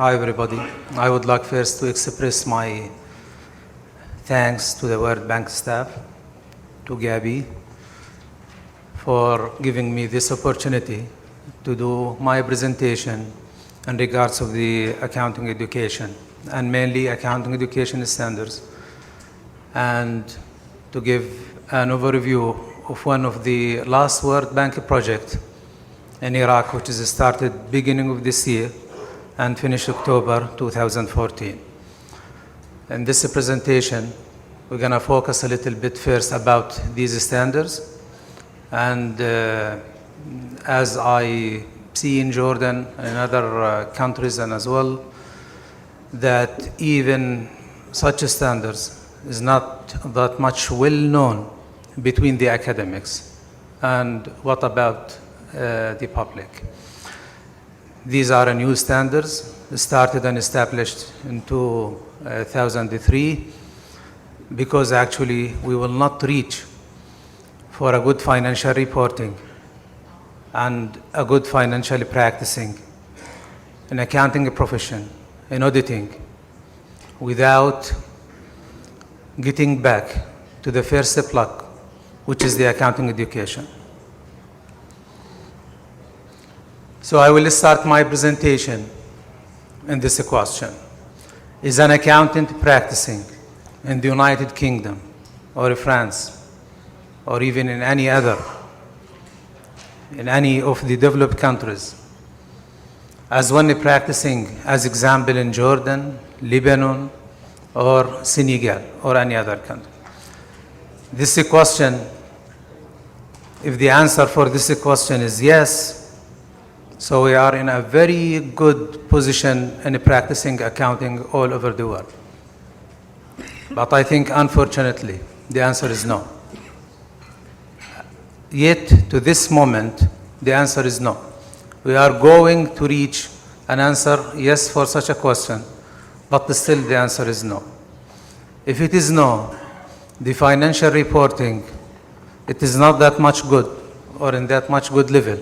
Hi, everybody. I would like first to express my thanks to the World Bank staff, to Gabby, for giving me this opportunity to do my presentation in regards of the accounting education, and mainly accounting education standards, and to give an overview of one of the last World Bank project in Iraq, which is started beginning of this year and finished October 2014. In this presentation, we're going to focus a little bit first about these standards, and as I see in Jordan and other countries and as well, that even such standards is not that much well known between the academics. And what about the public? These are new standards started and established in 2003, because actually we will not reach for a good financial reporting and a good financial practicing in accounting profession, in auditing, without getting back to the first plug, which is the accounting education. So I will start my presentation in this question. Is an accountant practicing in the United Kingdom or France or even in any of the developed countries, as one practicing, as example, in Jordan, Lebanon, or Senegal, or any other country? This question, if the answer for this question is yes, so we are in a very good position in practicing accounting all over the world. But I think, unfortunately, the answer is no. Yet, to this moment, the answer is no. We are going to reach an answer yes for such a question, but still the answer is no. If it is no, the financial reporting, it is not that much good or in that much good level,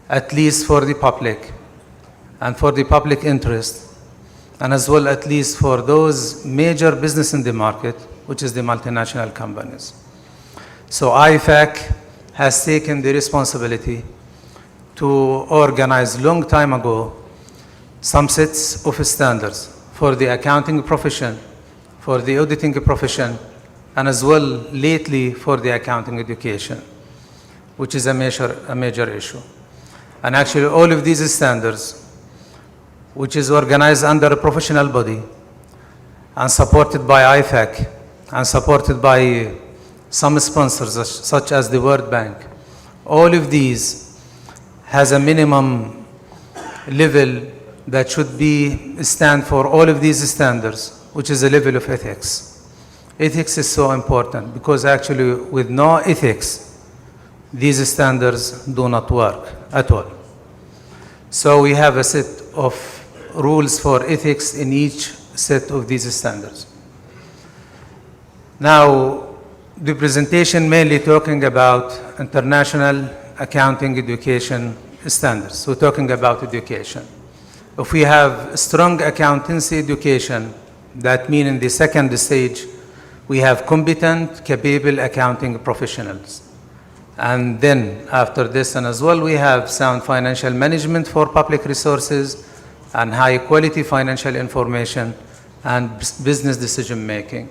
at least for the public and for the public interest, and as well at least for those major business in the market, which is the multinational companies. So IFAC has taken the responsibility to organize long time ago some sets of standards for the accounting profession, for the auditing profession, and as well lately for the accounting education, which is a major issue. And actually all of these standards, which is organized under a professional body and supported by IFAC and supported by some sponsors such as the World Bank, all of these has a minimum level that should be stand for all of these standards, which is a level of ethics. Ethics is so important because actually with no ethics, these standards do not work at all. So we have a set of rules for ethics in each set of these standards. Now, the presentation mainly talking about international accounting education standards. We're talking about education. If we have strong accountancy education, that means in the second stage, we have competent, capable accounting professionals. And then after this, and as well, we have sound financial management for public resources and high quality financial information and business decision making.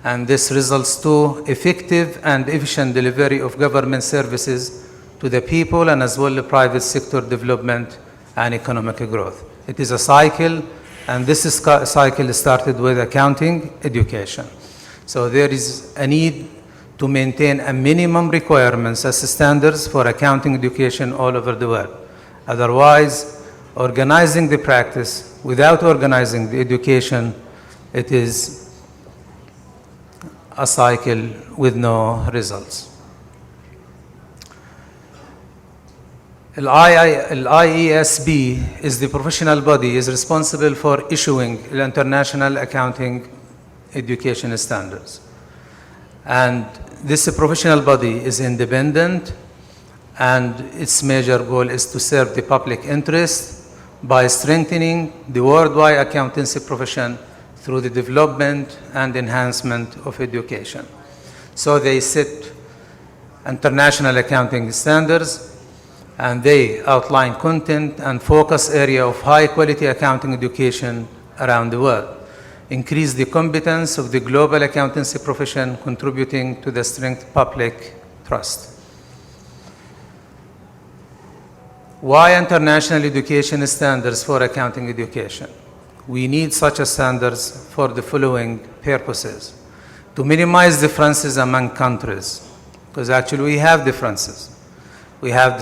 And this results to effective and efficient delivery of government services to the people and as well the private sector development and economic growth. It is a cycle, and this cycle started with accounting education. So there is a need to maintain a minimum requirements as standards for accounting education all over the world. Otherwise, organizing the practice without organizing the education, it is a cycle with no results. IEASB is the professional body is responsible for issuing the international accounting education standards. And this professional body is independent, and its major goal is to serve the public interest by strengthening the worldwide accountancy profession through the development and enhancement of education. So they set international accounting standards, and they outline content and focus area of high-quality accounting education around the world, increase the competence of the global accountancy profession, contributing to the strength public trust. Why international education standards for accounting education? We need such standards for the following purposes: to minimize differences among countries, because actually we have differences. We have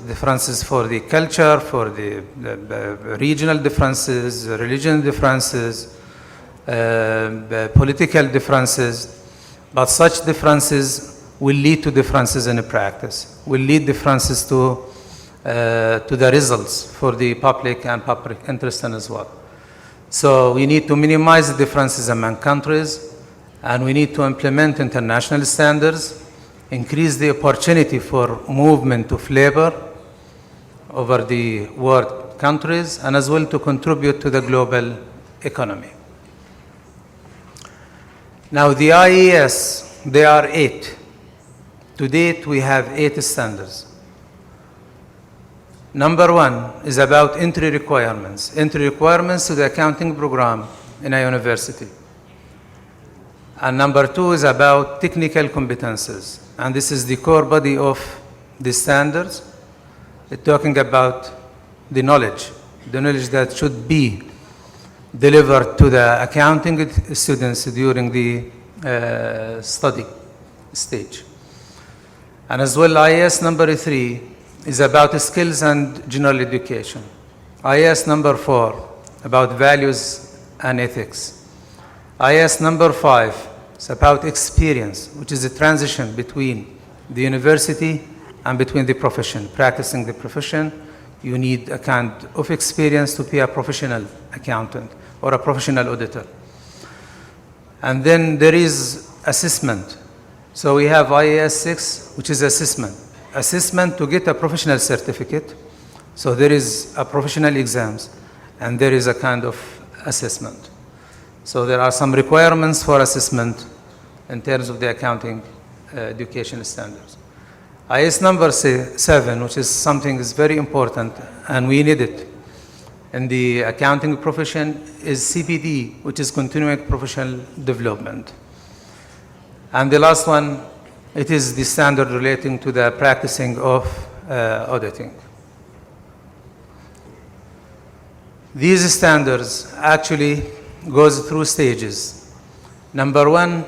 differences for the culture, for the regional differences, religion differences, political differences, but such differences will lead to differences in practice, will lead differences to the results for the public and public interest as well. So we need to minimize the differences among countries, and we need to implement international standards, increase the opportunity for movement of labor over the world countries, and as well to contribute to the global economy. Now the IES, there are 8. To date, we have 8 standards. Number 1 is about entry requirements to the accounting program in a university. And number 2 is about technical competences. And this is the core body of the standards. It's talking about the knowledge that should be delivered to the accounting students during the study stage. And as well, IAS number 3 is about skills and general education. IAS number 4 about values and ethics. IAS number 5 is about experience, which is a transition between the university and between the profession. Practicing the profession, you need a kind of experience to be a professional accountant or a professional auditor. And then there is assessment. So we have IAS 6, which is assessment. Assessment to get a professional certificate. So there is a professional exams, and there is a kind of assessment. So there are some requirements for assessment in terms of the accounting education standards. IAS number 7, which is something is very important, and we need it in the accounting profession, is CPD, which is continuing professional development. And the last one, it is the standard relating to the practicing of auditing. These standards actually goes through stages. Number 1,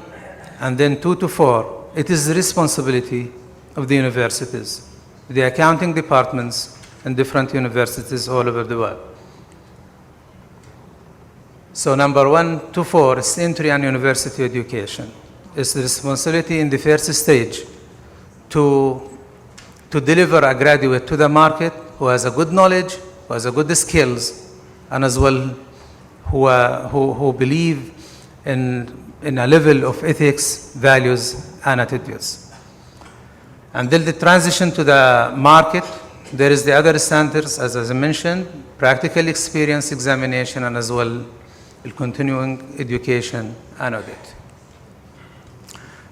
and then 2 to 4, it is the responsibility of the universities, the accounting departments in different universities all over the world. So number 1 to 4 is entry and university education. It's the responsibility in the first stage to deliver a graduate to the market who has a good knowledge, who has a good skills, and as well who believe in a level of ethics, values, and attitudes. And then the transition to the market, there is the other standards, as I mentioned, practical experience examination, and as well continuing education and audit.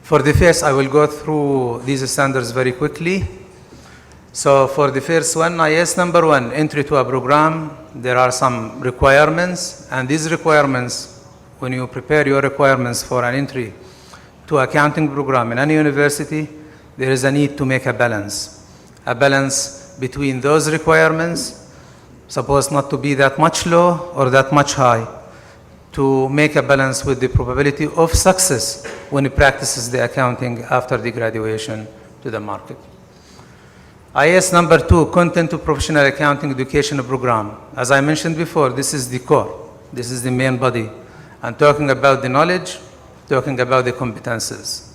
For the first, I will go through these standards very quickly. So for the first one, IAS number 1, entry to a program, there are some requirements, and these requirements, when you prepare your requirements for an entry to accounting program in any university, there is a need to make a balance between those requirements, supposed not to be that much low or that much high, to make a balance with the probability of success when he practices the accounting after the graduation to the market. IAS number 2, content to professional accounting education program. As I mentioned before, this is the core. This is the main body. I'm talking about the knowledge, talking about the competences.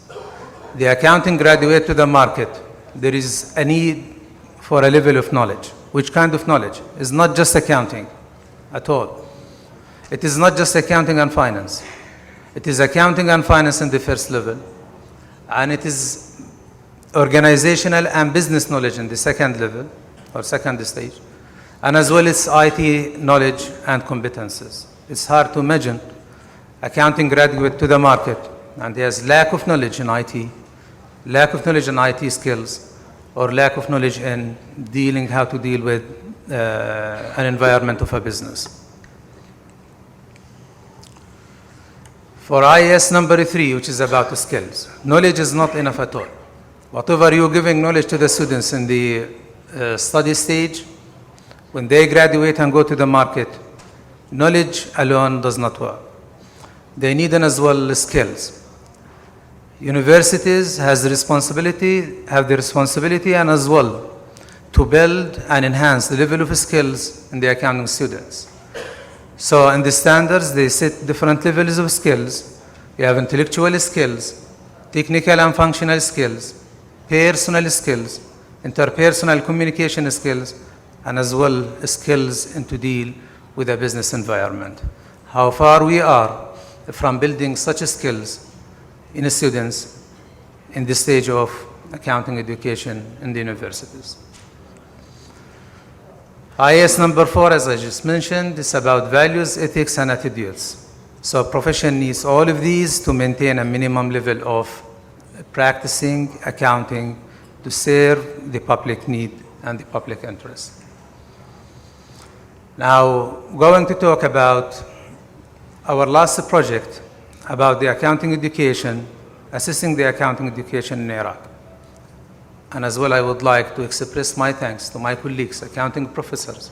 The accounting graduate to the market, there is a need for a level of knowledge. Which kind of knowledge? It's not just accounting at all. It is not just accounting and finance. It is accounting and finance in the first level, and it is organizational and business knowledge in the second level or second stage. and as well as IT knowledge and competences. It's hard to imagine accounting graduate to the market and he has lack of knowledge in IT, lack of knowledge in IT skills, or lack of knowledge in how to deal with an environment of a business. For IES number 3, which is about skills, knowledge is not enough at all. Whatever you're giving knowledge to the students in the study stage, when they graduate and go to the market, knowledge alone does not work. They need as well skills. Universities have the responsibility and as well to build and enhance the level of skills in the accounting students. So in the standards, they set different levels of skills. You have intellectual skills, technical and functional skills, personal skills, interpersonal communication skills, and as well skills to deal with the business environment. How far we are from building such skills in students in the stage of accounting education in the universities. IES number 4, as I just mentioned, is about values, ethics, and attitudes. So a profession needs all of these to maintain a minimum level of practicing accounting to serve the public need and the public interest. Now, going to talk about our last project about the accounting education, assessing the accounting education in Iraq. And as well, I would like to express my thanks to my colleagues, accounting professors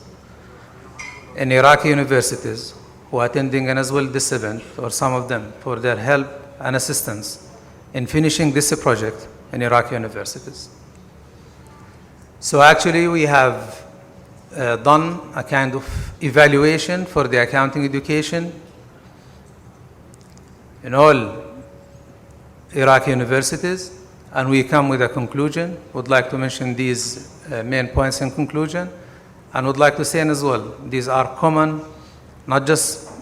in Iraqi universities who are attending and as well this event, or some of them, for their help and assistance in finishing this project in Iraqi universities. So actually, we have done a kind of evaluation for the accounting education in all Iraqi universities, and we come with a conclusion. Would like to mention these main points in conclusion, and would like to say as well, these are common,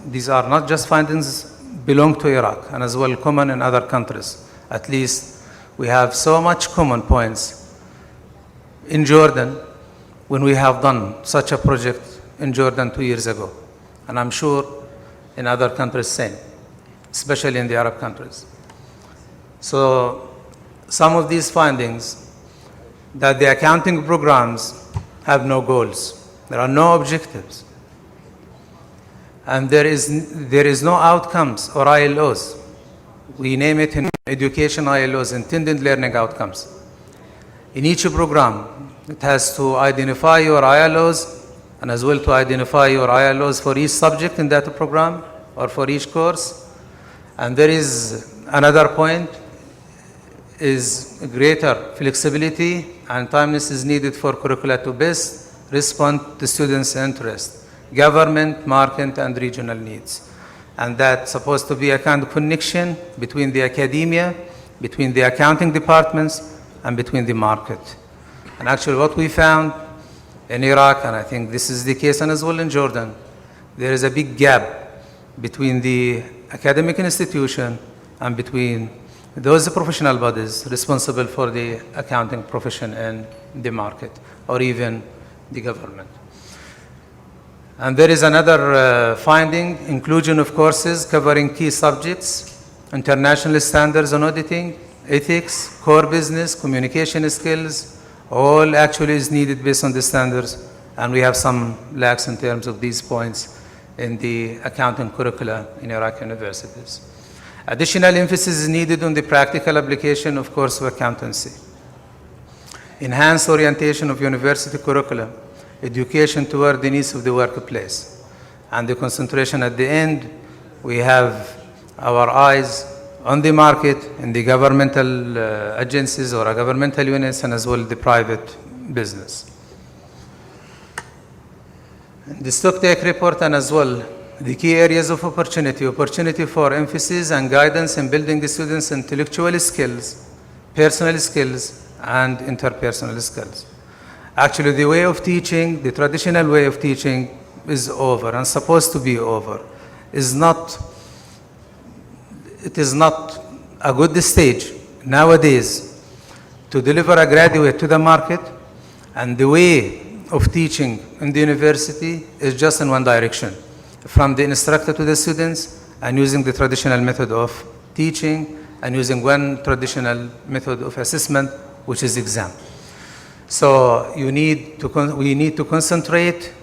these are not just findings belong to Iraq, and as well common in other countries. At least we have so much common points in Jordan when we have done such a project in Jordan 2 years ago, and I'm sure in other countries same, especially in the Arab countries. So some of these findings, that the accounting programs have no goals. There are no objectives. And there is no outcomes or ILOs. We name it in education ILOs, intended learning outcomes. In each program, it has to identify your ILOs and as well to identify your ILOs for each subject in that program or for each course. And there is another point, is greater flexibility and timeliness is needed for curricula to best respond to students' interest, government, market, and regional needs. And that's supposed to be a kind of connection between the academia, between the accounting departments, and between the market. And actually what we found in Iraq, and I think this is the case and as well in Jordan, there is a big gap between the academic institution and between those professional bodies responsible for the accounting profession in the market or even the government. And there is another finding, inclusion of courses covering key subjects, international standards on auditing, ethics, core business, communication skills, all actually is needed based on the standards, and we have some lacks in terms of these points in the accounting curricula in Iraqi universities. Additional emphasis is needed on the practical application of course of accountancy. Enhanced orientation of university curricula, education toward the needs of the workplace. And the concentration at the end, we have our eyes on the market in the governmental agencies or governmental units and as well the private business. The stock take report and as well the key areas of opportunity for emphasis and guidance in building the students' intellectual skills, personal skills, and interpersonal skills. Actually, the way of teaching, the traditional way of teaching is over and supposed to be over. It is not a good stage nowadays to deliver a graduate to the market, and the way of teaching in the university is just in one direction, from the instructor to the students, and using the traditional method of teaching, and using one traditional method of assessment, which is exam. So we need to concentrate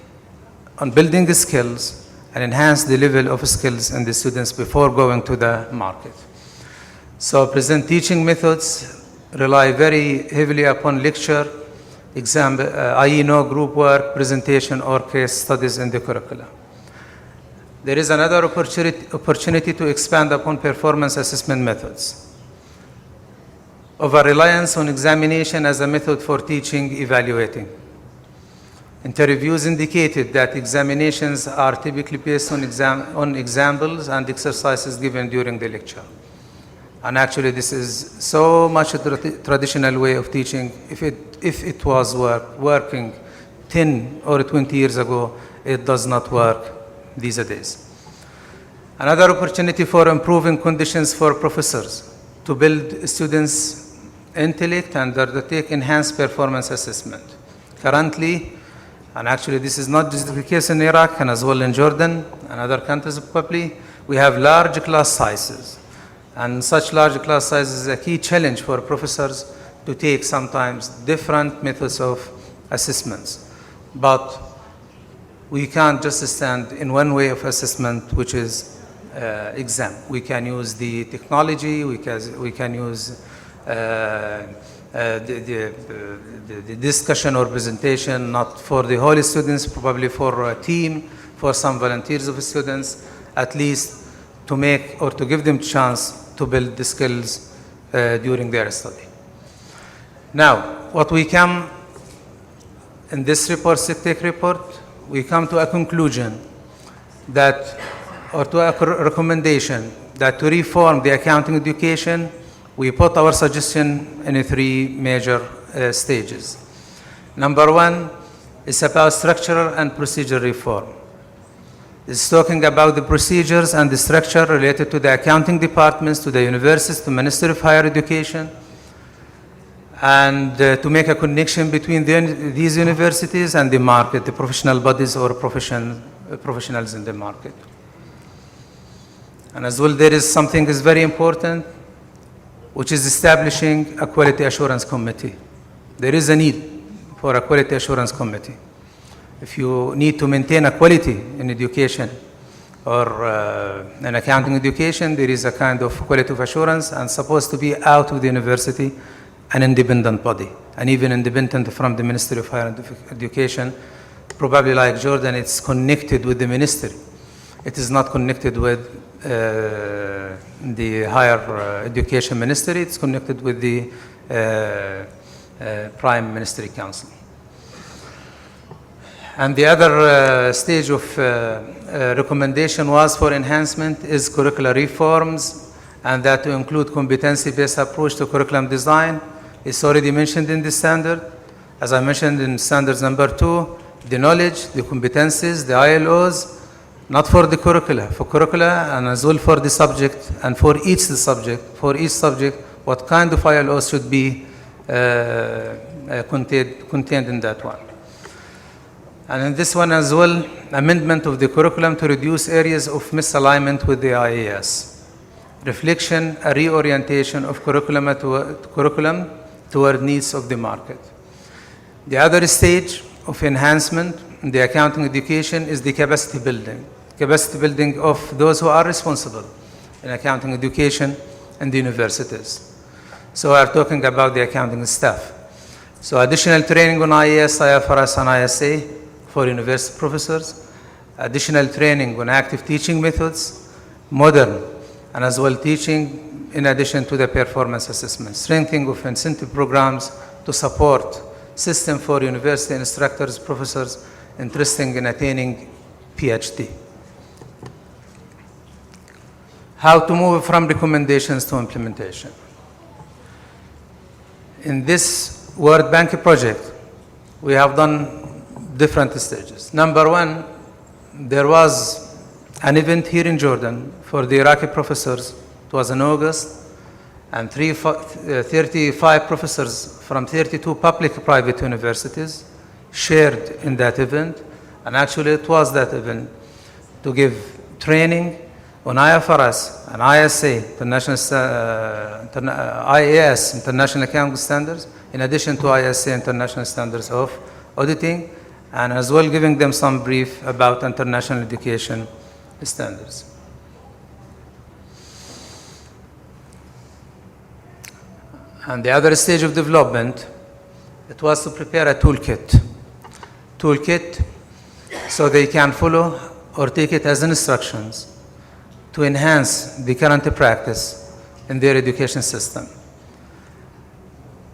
on building the skills and enhance the level of skills in the students before going to the market. So present teaching methods rely very heavily upon lecture, exam, i.e. no group work, presentation, or case studies in the curricula. There is another opportunity to expand upon performance assessment methods. Over-reliance on examination as a method for teaching, evaluating. Interviews indicated that examinations are typically based on examples and exercises given during the lecture. And actually, this is so much a traditional way of teaching. If it was working 10 or 20 years ago, it does not work these days. Another opportunity for improving conditions for professors to build students' intellect and undertake enhanced performance assessment. Currently, and actually this is not just the case in Iraq and as well in Jordan and other countries probably, we have large class sizes. And such large class sizes is a key challenge for professors to take sometimes different methods of assessments. But we can't just stand in one way of assessment, which is exam. We can use the technology, we can use the discussion or presentation, not for the whole students, probably for a team, for some volunteers of students, at least to make or to give them chance to build the skills during their study. Now, what we come in this report, SICTEC report, we come to a conclusion that, or to a recommendation that to reform the accounting education, we put our suggestion in 3 major stages. Number 1 is about structural and procedural reform. It's talking about the procedures and the structure related to the accounting departments, to the universities, to Ministry of Higher Education, and to make a connection between these universities and the market, the professional bodies or professionals in the market. And as well, there is something is very important, which is establishing a quality assurance committee. There is a need for a quality assurance committee. If you need to maintain a quality in education or in accounting education, there is a kind of quality of assurance and supposed to be out of the university, an independent body, and even independent from the Ministry of Higher Education. Probably like Jordan, it's connected with the ministry. It is not connected with the Higher Education Ministry, it's connected with the Prime Ministry Council. And the other stage of recommendation was for enhancement is curricular reforms, and that to include competency-based approach to curriculum design. It's already mentioned in the standard. As I mentioned in standards number 2, the knowledge, the competencies, the ILOs, not for the curricula, for curricula and as well for the subject, and for each subject, what kind of ILOs should be contained in that one. And in this one as well, amendment of the curriculum to reduce areas of misalignment with the IEASB. Reflection, a reorientation of curriculum toward needs of the market. The other stage of enhancement in the accounting education is the capacity building of those who are responsible in accounting education in the universities. So we are talking about the accounting staff. So additional training on IAS, IFRS, and ISA for university professors, additional training on active teaching methods, modern and as well teaching in addition to the performance assessment, strengthening of incentive programs to support system for university instructors, professors interested in attaining PhD. How to move from recommendations to implementation. In this World Bank project, we have done different stages. Number 1, there was an event here in Jordan for the Iraqi professors. It was in August, and 35 professors from 32 public private universities shared in that event. And actually, it was that event to give training on IFRS and ISA, IAS, International Accounting Standards, in addition to ISA, International Standards of Auditing, and as well giving them some brief about international education standards. And the other stage of development, it was to prepare a toolkit so they can follow or take it as instructions to enhance the current practice in their education system.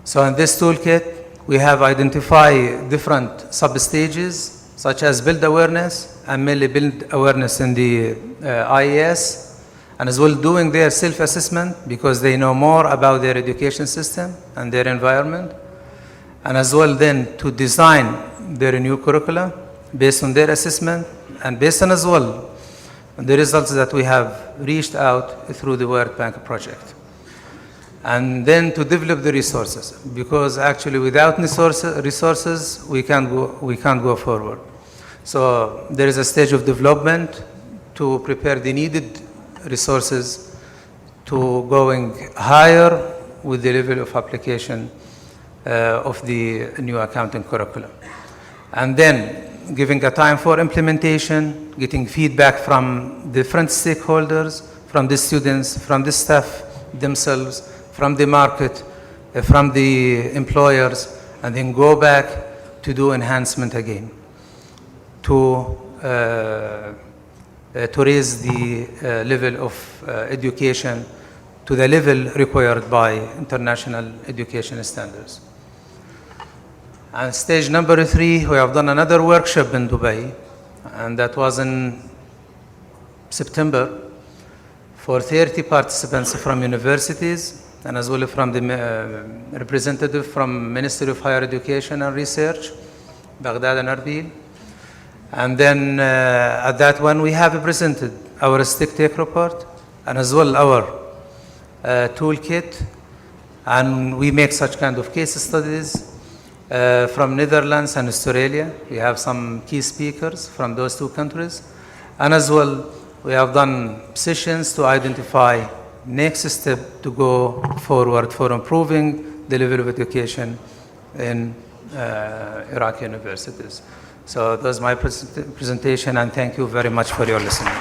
So in this toolkit, we have identified different sub-stages, such as build awareness, and mainly build awareness in the IES, and as well doing their self-assessment because they know more about their education system and their environment, and as well then to design their new curricula based on their assessment and based on as well the results that we have reached out through the World Bank project. And then to develop the resources, because actually without resources we can't go forward. So there is a stage of development to prepare the needed resources to going higher with the level of application of the new accounting curriculum. And then giving a time for implementation, getting feedback from different stakeholders, from the students, from the staff themselves, from the market, from the employers, and then go back to do enhancement again to raise the level of education to the level required by international education standards. And stage number 3, we have done another workshop in Dubai, and that was in September for 30 participants from universities and as well from the representative from Ministry of Higher Education and Research, Baghdad and Erbil. And then at that one, we have presented our stick take report and as well our toolkit, and we make such kind of case studies from Netherlands and Australia. We have some key speakers from those 2 countries, and as well we have done sessions to identify next step to go forward for improving the level of education in Iraqi universities. So that was my presentation, and thank you very much for your listening.